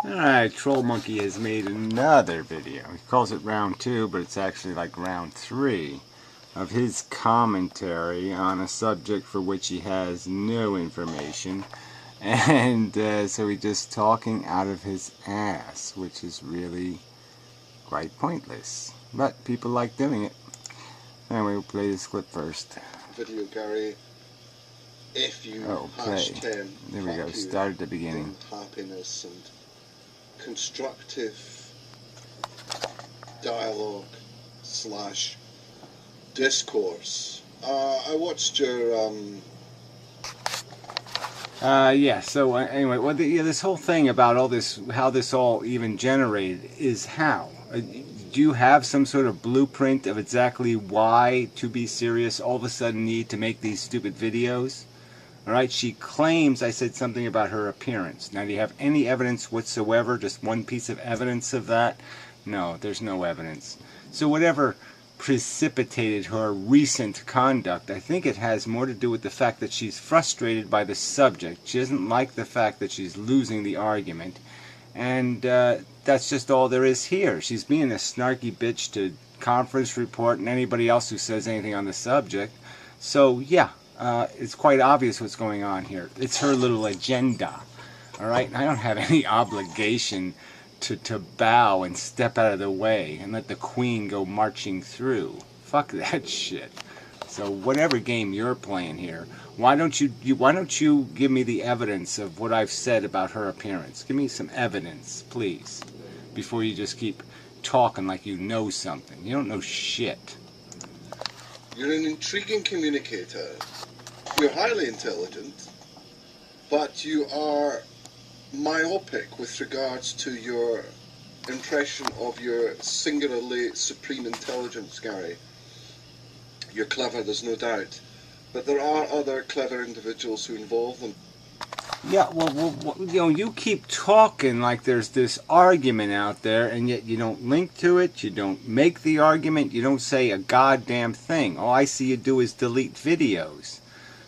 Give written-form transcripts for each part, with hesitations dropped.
Alright, Troll Monkey has made another video. He calls it round 2, but it's actually like round 3 of his commentary on a subject for which he has no information. And so he's just talking out of his ass, which is really quite pointless. But people like doing it. Anyway, we'll play this clip first. Video, Gary. If you hashed him, there we go. Start at the beginning. Happiness and constructive dialogue / discourse. I watched your yeah, so anyway, well, this whole thing about all this, how this all even generated is how. Do you have some sort of blueprint of exactly why 2bAWiseAssMonkey all of a sudden need to make these stupid videos? Alright, she claims I said something about her appearance. Now, do you have any evidence whatsoever? Just one piece of evidence of that? No, there's no evidence. So whatever precipitated her recent conduct, I think it has more to do with the fact that she's frustrated by the subject. She doesn't like the fact that she's losing the argument. And that's just all there is here. She's being a snarky bitch to Conference Report and anybody else who says anything on the subject. So, yeah. It's quite obvious what's going on here. It's her little agenda, all right? And I don't have any obligation to bow and step out of the way and let the queen go marching through. Fuck that shit. So whatever game you're playing here, why don't you give me the evidence of what I've said about her appearance? Give me some evidence, please, before you just keep talking like you know something. You don't know shit. You're an intriguing communicator. You're highly intelligent, but you are myopic with regards to your impression of your singularly supreme intelligence, Gary. You're clever, there's no doubt, but there are other clever individuals who involve them. Yeah, well, you know, you keep talking like there's this argument out there, and yet you don't link to it, you don't make the argument, you don't say a goddamn thing. All I see you do is delete videos.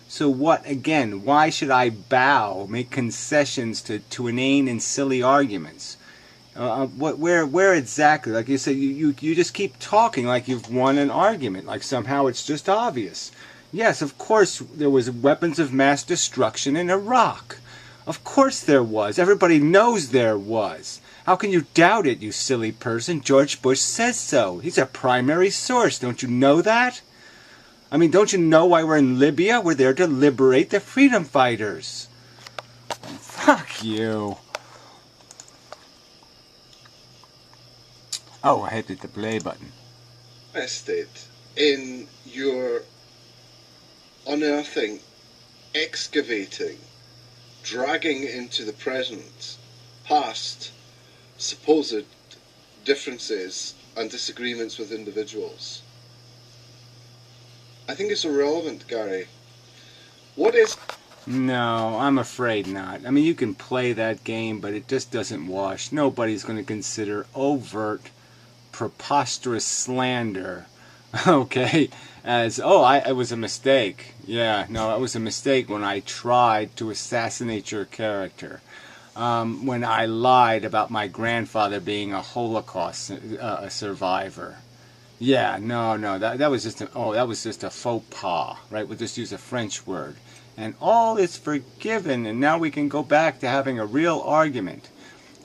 So what, again, why should I bow, make concessions to inane and silly arguments? Where exactly? Like you said, you just keep talking like you've won an argument, like somehow it's just obvious. Yes, of course there was weapons of mass destruction in Iraq. Of course there was. Everybody knows there was. How can you doubt it, you silly person? George Bush says so. He's a primary source. Don't you know that? I mean, don't you know why we're in Libya? We're there to liberate the freedom fighters. Fuck you. Oh, I hit the play button. Invested in your unearthing, excavating, dragging into the present, past, supposed differences and disagreements with individuals. I think it's irrelevant, Gary. What is... No, I'm afraid not. I mean, you can play that game, but it just doesn't wash. Nobody's going to consider overt, preposterous slander, okay, as, oh, it was a mistake. Yeah, no, it was a mistake when I tried to assassinate your character. When I lied about my grandfather being a Holocaust survivor. Yeah, no, that was just a faux pas, right? We'll just use a French word. And all is forgiven, and now we can go back to having a real argument.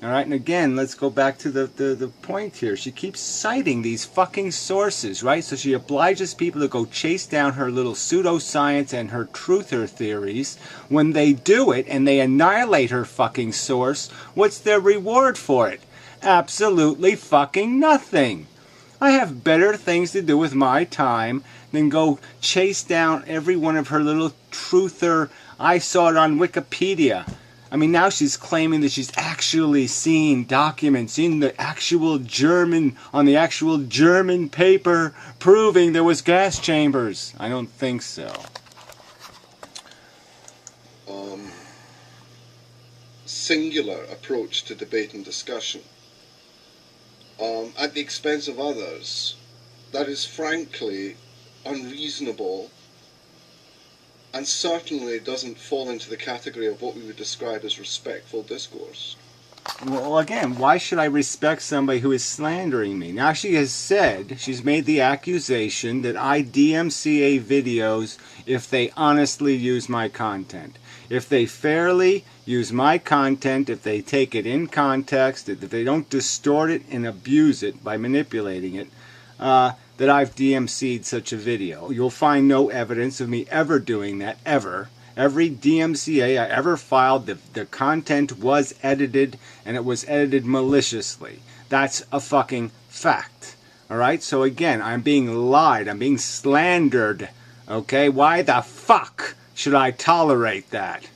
All right, and again, let's go back to the point here. She keeps citing these fucking sources, right? So she obliges people to go chase down her little pseudoscience and her truther theories. When they do it and they annihilate her fucking source, what's their reward for it? Absolutely fucking nothing. I have better things to do with my time than go chase down every one of her little truther, I saw it on Wikipedia. I mean, now she's claiming that she's actually seen documents in the actual German, on the actual German paper, proving there was gas chambers. I don't think so. Singular approach to debate and discussion. At the expense of others, that is frankly unreasonable and certainly doesn't fall into the category of what we would describe as respectful discourse. Well, again, why should I respect somebody who is slandering me? Now, she has said, she's made the accusation that I DMCA videos if they honestly use my content. If they fairly use my content, if they take it in context, if they don't distort it and abuse it by manipulating it, that I've DMC'd such a video. You'll find no evidence of me ever doing that, ever. Every DMCA I ever filed, the content was edited, and it was edited maliciously. That's a fucking fact. Alright? So again, I'm being lied. I'm being slandered. Okay? Why the fuck should I tolerate that?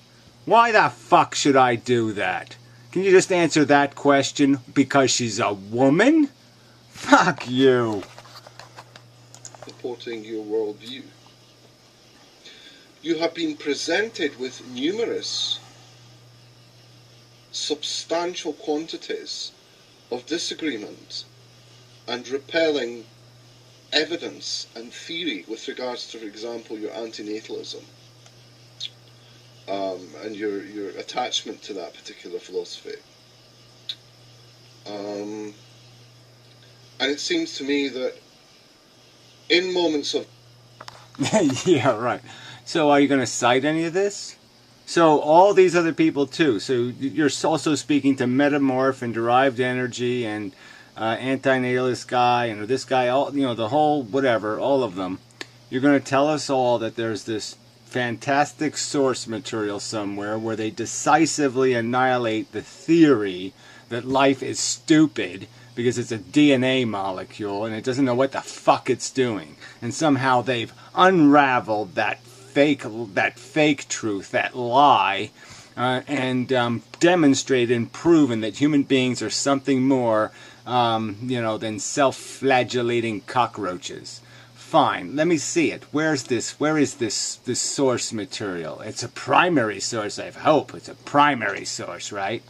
Why the fuck should I do that? Can you just answer that question? Because she's a woman? Fuck you. Supporting your worldview. You have been presented with numerous substantial quantities of disagreement and repelling evidence and theory with regards to, for example, your antinatalism and your attachment to that particular philosophy. And it seems to me that in moments of... Yeah, right. So are you going to cite any of this? So all these other people too. So you're also speaking to Metamorph and Derived Energy and Antinatalist guy and this guy, all, you know, the whole whatever, all of them. You're going to tell us all that there's this fantastic source material somewhere where they decisively annihilate the theory that life is stupid because it's a DNA molecule and it doesn't know what the fuck it's doing. And somehow they've unraveled that fake truth, that lie, and demonstrated and proven that human beings are something more, than self-flagellating cockroaches. Fine, let me see it. Where is this source material? It's a primary source, I hope. It's a primary source, right?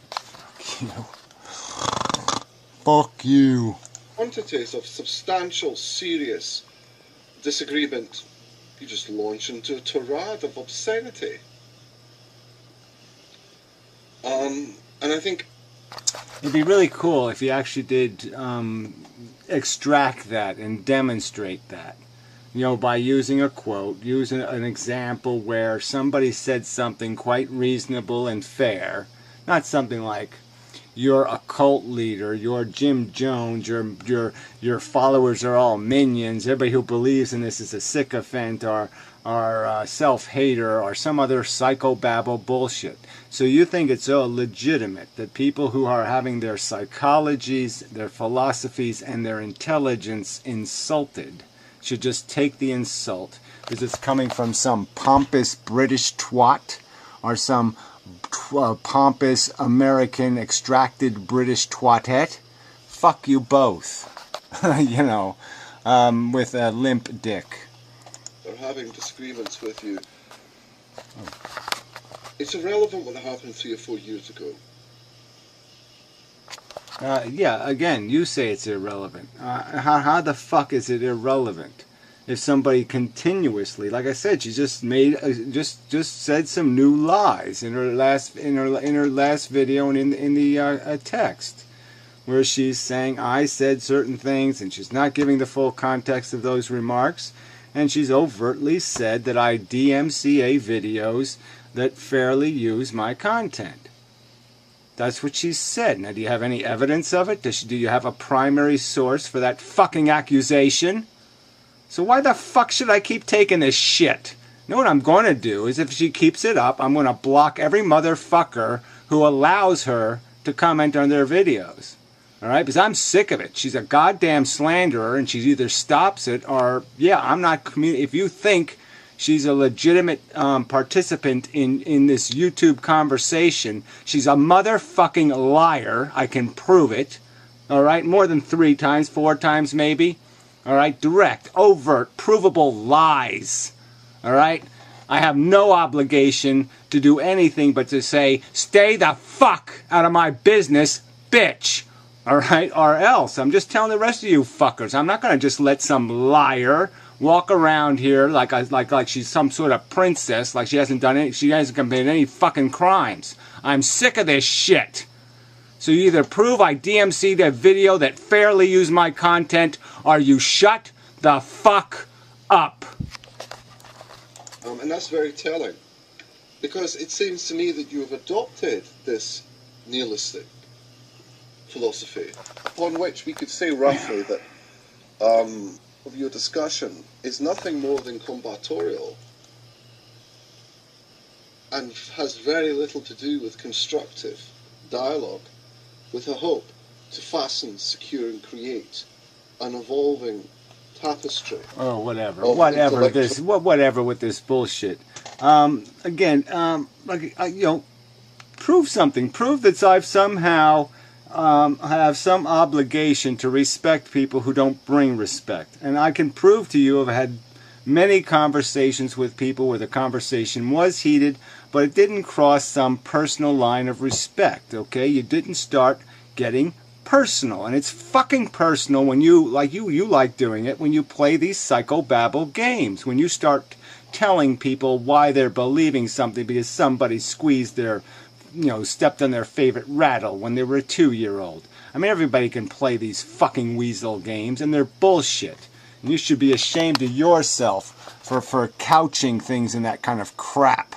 Fuck you. Fuck you. Quantities of substantial, serious disagreement, you just launch into a tirade of obscenity. And I think it'd be really cool if you actually did extract that and demonstrate that. You know, by using a quote, using an example where somebody said something quite reasonable and fair. Not something like, you're a cult leader, you're Jim Jones, your followers are all minions, everybody who believes in this is a sycophant or self-hater or some other psychobabble bullshit. So you think it's all legitimate that people who are having their psychologies, their philosophies, and their intelligence insulted should just take the insult because it's coming from some pompous British twat or some pompous American extracted British twatette? Fuck you both. With a limp dick. They're having disagreements with you. It's irrelevant what happened 3 or 4 years ago. Yeah, again, you say it's irrelevant. How the fuck is it irrelevant? If somebody continuously, like I said, she just made just said some new lies in her last video and in the text, where she's saying I said certain things and she's not giving the full context of those remarks, and she's overtly said that I DMCA videos that fairly use my content. That's what she said. Now, do you have any evidence of it? Do you have a primary source for that fucking accusation? So why the fuck should I keep taking this shit? You know what I'm going to do is if she keeps it up, I'm going to block every motherfucker who allows her to comment on their videos. Alright? Because I'm sick of it. She's a goddamn slanderer and she either stops it or, yeah, I'm not... If you think she's a legitimate participant in this YouTube conversation, she's a motherfucking liar. I can prove it. Alright? More than 3 times, 4 times maybe. Alright? Direct, overt, provable lies. Alright? I have no obligation to do anything but to say, stay the fuck out of my business, bitch. Alright? Or else, I'm just telling the rest of you fuckers, I'm not going to just let some liar walk around here like she's some sort of princess, like she hasn't committed any fucking crimes. I'm sick of this shit. So you either prove I DMC'd a video that fairly used my content, or you shut the fuck up. And that's very telling, because it seems to me that you have adopted this nihilistic philosophy, upon which we could say roughly that of your discussion is nothing more than combatorial and has very little to do with constructive dialogue, with a hope to fasten, secure, and create an evolving tapestry. Oh, whatever with this bullshit. Again, prove something. Prove that I've somehow have some obligation to respect people who don't bring respect. And I can prove to you I've had many conversations with people where the conversation was heated, but it didn't cross some personal line of respect, okay? You didn't start getting personal. And it's fucking personal when you like doing it, when you play these psychobabble games, when you start telling people why they're believing something because somebody squeezed their, stepped on their favorite rattle when they were a 2-year-old. I mean, everybody can play these fucking weasel games, and they're bullshit. And you should be ashamed of yourself for couching things in that kind of crap.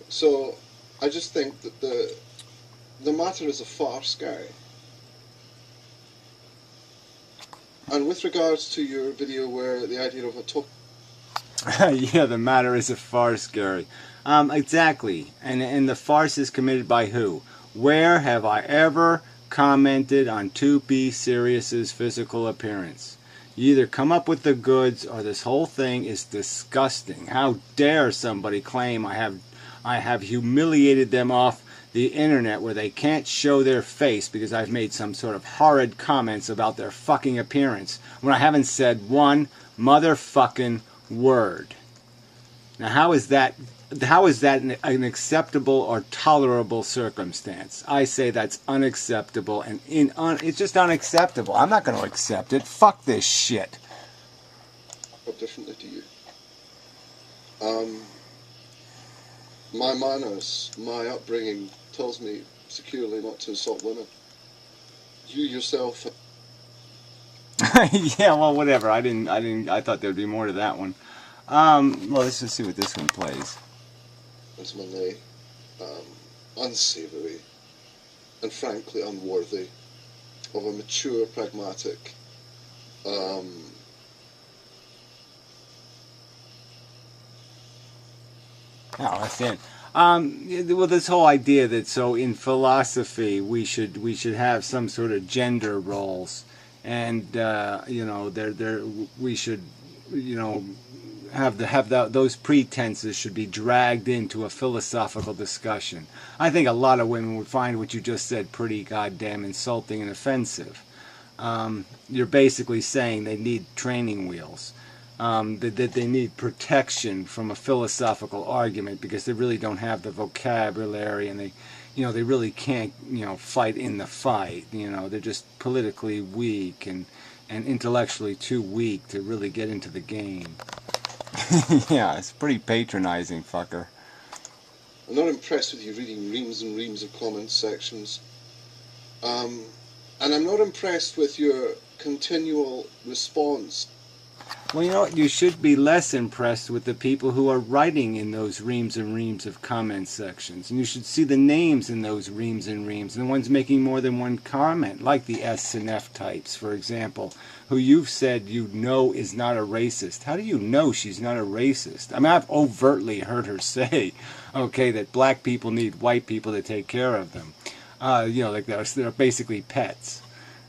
So, I just think that the matter is a farce, Gary. And with regards to your video where the idea of a talk... Yeah, the matter is a farce, Gary. Exactly. And the farce is committed by who? Where have I ever commented on 2bAWise's physical appearance? You either come up with the goods or this whole thing is disgusting. How dare somebody claim I have humiliated them off the internet where they can't show their face because I've made some sort of horrid comments about their fucking appearance when I haven't said one motherfucking word. Now how is that an acceptable or tolerable circumstance? I say that's unacceptable, and it's just unacceptable. I'm not going to accept it. Fuck this shit. Differently to you. My manners, my upbringing tells me securely not to insult women. You yourself... Yeah, well, whatever. I thought there'd be more to that one. Well, let's just see what this one plays. Ultimately, unsavory and frankly unworthy of a mature, pragmatic, Oh, that's it. Well, this whole idea that so in philosophy we should have some sort of gender roles, and we should have those pretenses should be dragged into a philosophical discussion. I think a lot of women would find what you just said pretty goddamn insulting and offensive. You're basically saying they need training wheels. That they need protection from a philosophical argument because they really don't have the vocabulary, and they really can't, fight in the fight. They're just politically weak and intellectually too weak to really get into the game. Yeah, it's pretty patronizing, fucker. I'm not impressed with you reading reams and reams of comment sections. And I'm not impressed with your continual response. Well, you know what? You should be less impressed with the people who are writing in those reams and reams of comment sections. And you should see the names in those reams and reams, and the ones making more than one comment, like the S and F types, for example, who you've said is not a racist. How do you know she's not a racist? I mean, I've overtly heard her say, okay, that black people need white people to take care of them. Like they're basically pets.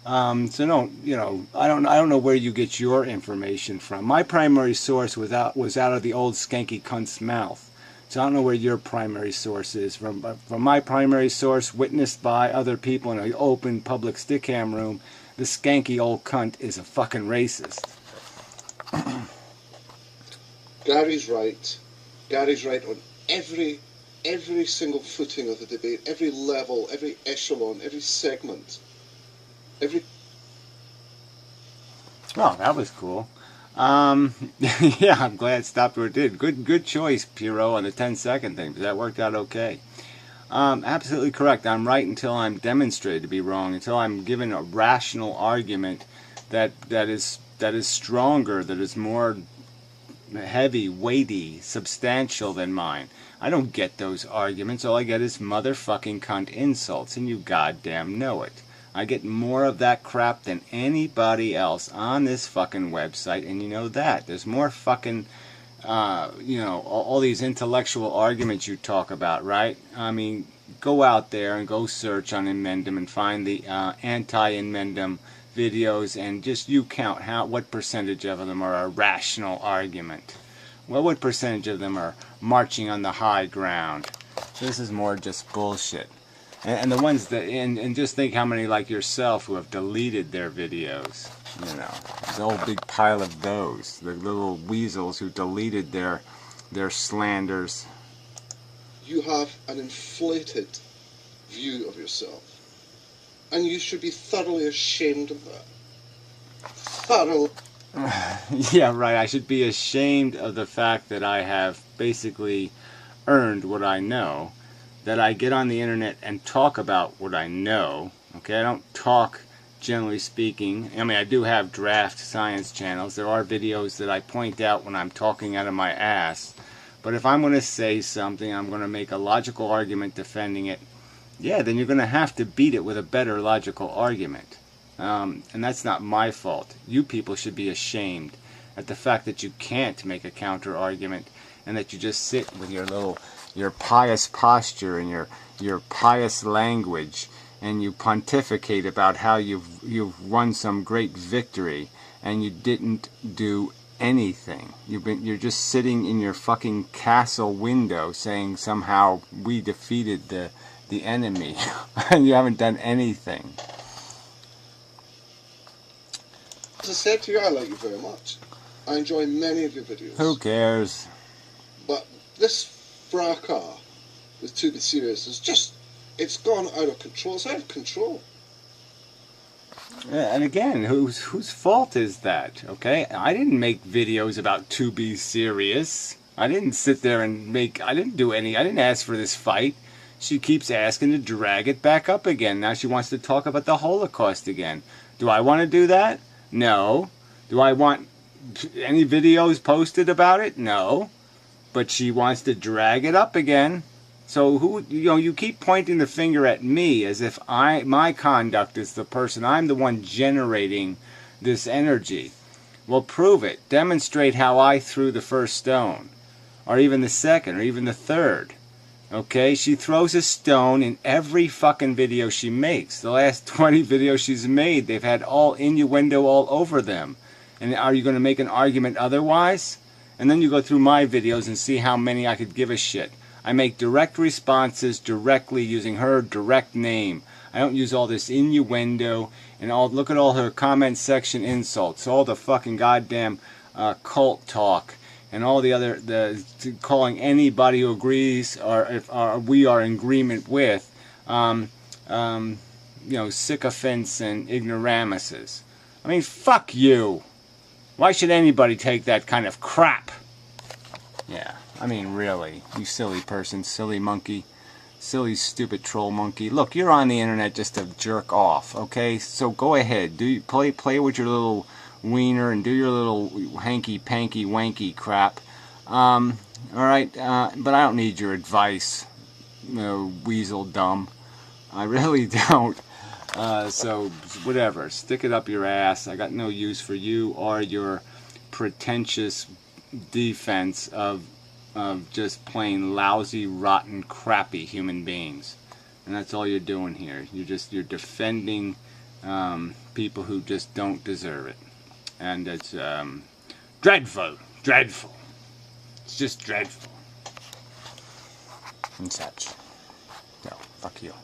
So don't, I don't know where you get your information from. My primary source was out of the old skanky cunt's mouth. So I don't know where your primary source is. From my primary source, witnessed by other people in an open public stick-ham room, the skanky old cunt is a fucking racist. Gary's right. Gary's right on every single footing of the debate, every level, every echelon, every segment. Oh, that was cool. Yeah, I'm glad it stopped where it did. Good choice, Piro, on the 10-second thing, because that worked out okay. Absolutely correct. I'm right until I'm demonstrated to be wrong, until I'm given a rational argument that is stronger, that is more heavy, weighty, substantial than mine. I don't get those arguments. All I get is motherfucking cunt insults, and you goddamn know it. I get more of that crap than anybody else on this fucking website, and you know that. There's more fucking, all these intellectual arguments you talk about, right? I mean, go out there and go search on Inmendum and find the anti-Inmendum videos, and just you count what percentage of them are a rational argument. Well, what percentage of them are marching on the high ground? This is more just bullshit. And the ones that, and just think how many like yourself who have deleted their videos. You know, there's a whole big pile of those. The little weasels who deleted their slanders. You have an inflated view of yourself. And you should be thoroughly ashamed of that. Thoroughly. Yeah, right. I should be ashamed of the fact that I have basically earned what I know. That I get on the internet and talk about what I know. Okay, I don't talk, generally speaking. I mean, I do have draft science channels. There are videos that I point out when I'm talking out of my ass. But if I'm going to say something, I'm going to make a logical argument defending it. Yeah, then you're going to have to beat it with a better logical argument. And that's not my fault. You people should be ashamed at the fact that you can't make a counter argument and that you just sit with your pious posture and your pious language, and you pontificate about how you've won some great victory, and you didn't do anything. You're just sitting in your fucking castle window saying somehow we defeated the enemy, and you haven't done anything. As I said to you, I like you very much. I enjoy many of your videos. Who cares? But this fracas with 2bAWiseAss is just, it's gone out of control. It's out of control. And again, whose fault is that? Okay, I didn't make videos about 2bAWiseAss. I didn't sit there and I didn't ask for this fight. She keeps asking to drag it back up again. Now she wants to talk about the Holocaust again. Do I want to do that? No. Do I want any videos posted about it? No. But she wants to drag it up again. So you keep pointing the finger at me as if my conduct is the person. I'm the one generating this energy. Well, prove it. Demonstrate how I threw the first stone, or even the second, or even the third. Okay, she throws a stone in every fucking video she makes. The last 20 videos she's made, they've had all innuendo all over them. And are you going to make an argument otherwise? And then you go through my videos and see how many I could give a shit. I make direct responses directly using her direct name. I don't use all this innuendo and look at all her comment section insults, all the fucking goddamn cult talk, and all the other calling anybody who agrees or if we are in agreement with, sycophants and ignoramuses. I mean, fuck you. Why should anybody take that kind of crap? Yeah, I mean, really, you silly person, silly monkey, silly stupid troll monkey. Look, you're on the internet just to jerk off, okay? So go ahead, play with your little wiener and do your little hanky panky wanky crap. All right, but I don't need your advice, weasel dumb. I really don't. So whatever, stick it up your ass. I got no use for you or your pretentious defense of just plain lousy, rotten, crappy human beings. And that's all you're doing here. You're defending people who just don't deserve it. And it's dreadful. It's just dreadful. And such. No, fuck you.